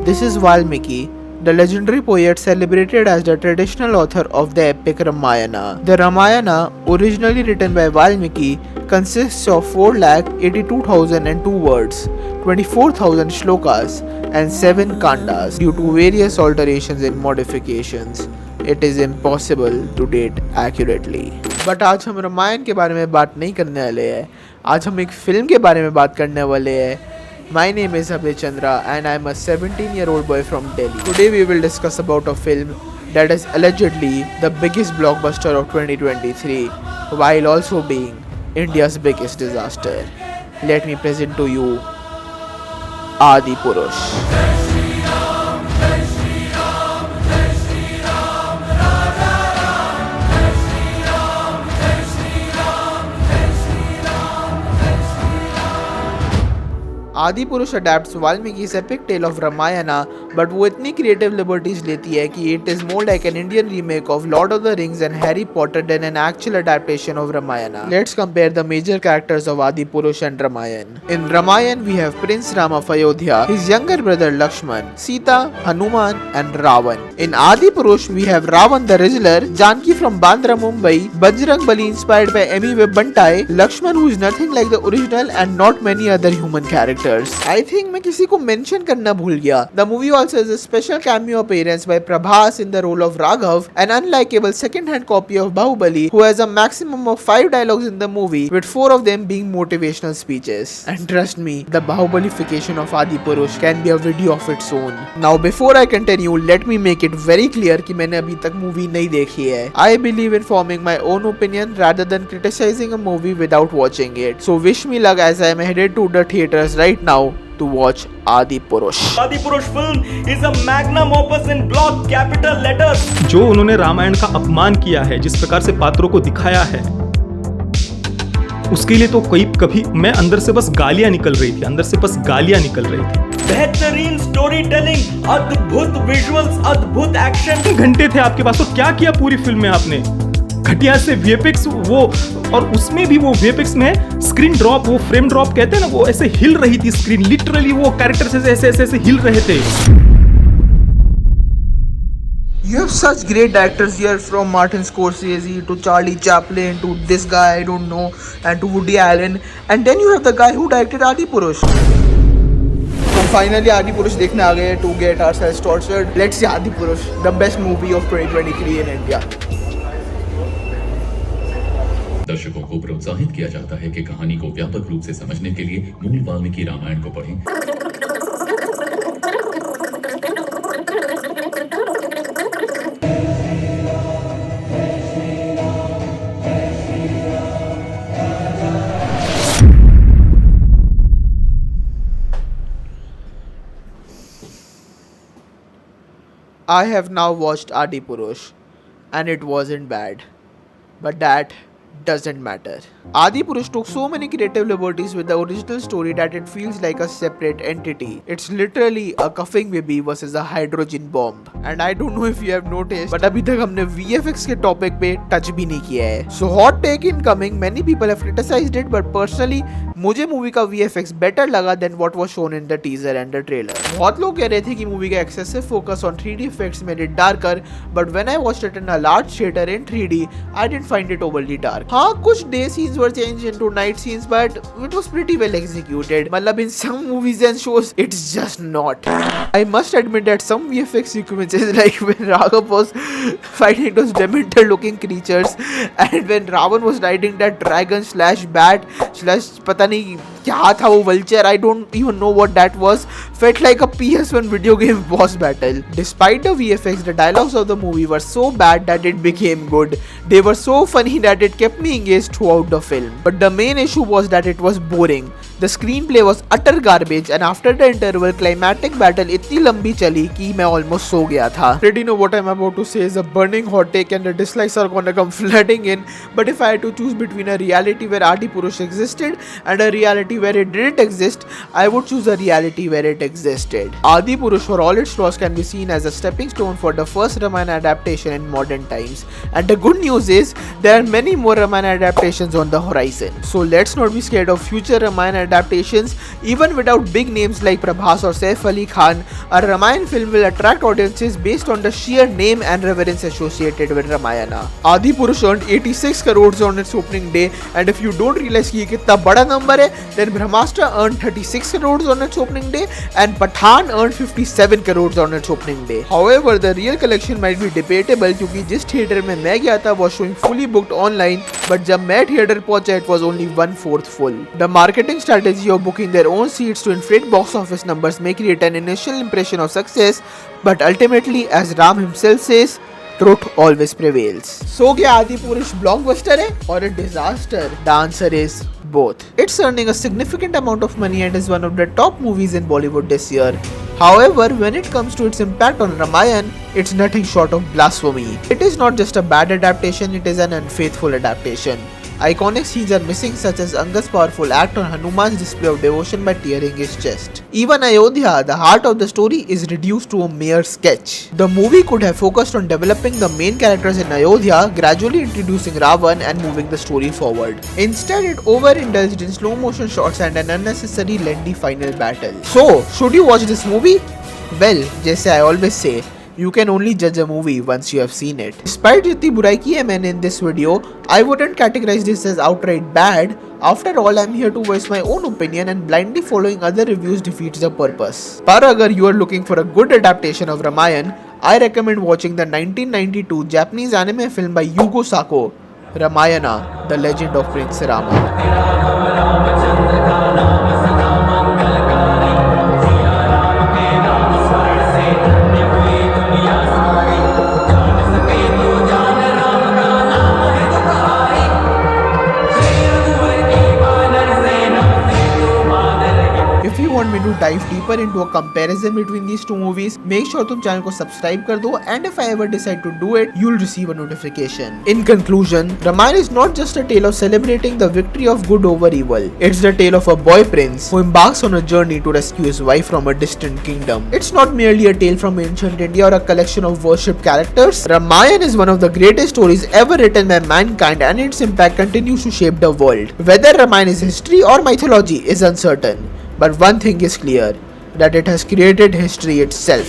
This is Valmiki, the legendary poet celebrated as the traditional author of the epic Ramayana. The Ramayana, originally written by Valmiki, consists of 4,82,002 words, 24,000 shlokas, and 7 kandas. Due to various alterations and modifications, it is impossible to date accurately. But आज हम रामायण के बारे में बात नहीं करने वाले हैं. आज हम एक फिल्म के बारे में बात करने वाले हैं. My name is Abhay Chandra and I am a 17-year-old boy from Delhi. Today we will discuss about a film that is allegedly the biggest blockbuster of 2023 while also being India's biggest disaster. Let me present to you Adipurush. Adipurush adapts Valmiki's epic tale of Ramayana, but वो इतनी creative liberties लेती है कि it is more like an Indian remake of Lord of the Rings and Harry Potter than an actual adaptation of Ramayana. Let's compare the major characters of Adipurush and Ramayan. In Ramayan, we have Prince Ram of Ayodhya, his younger brother Lakshman, Sita, Hanuman, and Ravan. In Adipurush, we have Ravan the Riddler, Janki from Bandra, Mumbai, Bajrang Bali inspired by Emmy Webb Bantai, Lakshman who is nothing like the original, and not many other human characters. I think मैं किसी को mention करना भूल गया. The movie also has a special cameo appearance by Prabhas in the role of Raghav, an unlikable second-hand copy of Bahubali who has a maximum of 5 dialogues in the movie, with 4 of them being motivational speeches. And trust me, the Bahubalification of Adipurush can be a video of its own. Now before I continue, let me make it very clear कि मैंने अभी तक movie नहीं देखी है. I believe in forming my own opinion rather than criticizing a movie without watching it. So wish me luck as I am headed to the theaters right now to watch Adipurush. Adipurush film is a magnum opus in block capital letters. जो उन्होंने रामायण का अपमान किया है, जिस प्रकार से पात्रों को दिखाया है, उसके लिए तो कभी मैं अंदर से बस गालियां निकल रही थी. बेहतरीन स्टोरी टेलिंग, अद्भुत विजुअल्स, अद्भुत एक्शन. घंटे थे आपके पास, तो क्या किया पूरी फिल्म में आपने? घटिया से वीएफएक्स, वो और उसमें भी वो वीएफएक्स में स्क्रीन ड्रॉप, वो फ्रेम ड्रॉप कहते हैं ना, वो ऐसे हिल रही थी स्क्रीन, लिटरली वो कैरेक्टर्स ऐसे हिल रहे थे. You have such great actors here, from Martin Scorsese to Charlie Chaplin to this guy I don't know, and to Woody Allen, and then you have the guy who directed Adipurush. So finally Adipurush देखने आ गए to get ourselves tortured. Let's see Adipurush, the best movie of 2023 in India. दर्शकों को प्रोत्साहित किया जाता है कि कहानी को व्यापक रूप से समझने के लिए मूल वाल्मीकि रामायण को पढ़ें. I have now watched Adipurush and it wasn't bad, but that doesn't matter. Adipurush took so many creative liberties with the original story that it feels like a separate entity. It's literally a coughing baby versus a hydrogen bomb. And I don't know if you have noticed, but अभी तक हमने VFX के topic पे touch भी नहीं किया है. So hot take incoming, many people have criticized it, but personally मुझे मूवी का VFX better लगा than what was shown in the teaser and the trailer. बहुत लोग कह रहे थे कि मूवी का excessive focus on 3D effects made it darker, but when I watched it in a large theater in 3D, I didn't find it overly dark. हाँ, कुछ day scenes were changed into night scenes, but it was pretty well executed. मतलब in some movies and shows, it's just not. I must admit that some VFX sequences, like when Raghav was fighting those dementor looking creatures, and when Ravan was riding that dragon slash bat slash पता नहीं क्या था वो vulture, I don't even know what that was, felt like a PS1 video game boss battle. Despite the VFX, the dialogues of the movie were so bad that it became good. They were so funny that it kept me engaged throughout the film. But the main issue was that it was boring. The screenplay was utter garbage and after the interval climactic battle इतनी लंबी चली कि मैं almost सो गया था. Already know what I'm about to say is a burning hot take and the dislikes are gonna come flooding in, but if I had to choose between a reality where Adipurush existed and a reality where it didn't exist, I would choose a reality where it existed. Adipurush, for all its flaws, can be seen as a stepping stone for the first Ramayana adaptation in modern times. And the good news is there are many more Ramayana adaptations on the horizon. So let's not be scared of future Ramayana adaptations. Even without big names like Prabhas or Saif Ali Khan, a Ramayana film will attract audiences based on the sheer name and reverence associated with Ramayana. Adipurush earned 86 crores on its opening day, and if you don't realize कि ये कितना बड़ा number है, then Brahmastra earned 36 crores on its opening day and Pathan earned 57 crores on its opening day. However, the real collection might be debatable क्योंकि जिस theater में मैं गया था was showing fully booked online, but जब मैं theater पहुंचा it was only 1/4 full. The marketing strategy of booking their own seats to inflate box office numbers may create an initial impression of success, but ultimately, as Ram himself says, truth always prevails. So क्या Adipurush blockbuster है or a disaster? The answer is both. It's earning a significant amount of money and is one of the top movies in Bollywood this year. However, when it comes to its impact on Ramayana, it's nothing short of blasphemy. It is not just a bad adaptation, it is an unfaithful adaptation. Iconic scenes are missing, such as Anga's powerful act on Hanuman's display of devotion by tearing his chest. Even Ayodhya, the heart of the story, is reduced to a mere sketch. The movie could have focused on developing the main characters in Ayodhya, gradually introducing Ravan and moving the story forward. Instead, it overindulged in slow motion shots and an unnecessary lengthy final battle. So, should you watch this movie? Well, जैसे I always say, you can only judge a movie once you have seen it. Despite जितनी बुराई की है मैंने in this video, I wouldn't categorize this as outright bad. After all, I'm here to voice my own opinion and blindly following other reviews defeats the purpose. पर अगर you are looking for a good adaptation of Ramayana, I recommend watching the 1992 Japanese anime film by Yugo Sako, Ramayana, The Legend of Prince Rama. If you want me to dive deeper into a comparison between these two movies, make sure तुम channel को subscribe कर दो, and if I ever decide to do it, you'll receive a notification. In conclusion, Ramayana is not just a tale of celebrating the victory of good over evil. It's the tale of a boy prince who embarks on a journey to rescue his wife from a distant kingdom. It's not merely a tale from ancient India or a collection of worshipped characters. Ramayana is one of the greatest stories ever written by mankind, and its impact continues to shape the world. Whether Ramayana is history or mythology is uncertain, but one thing is clear, that it has created history itself.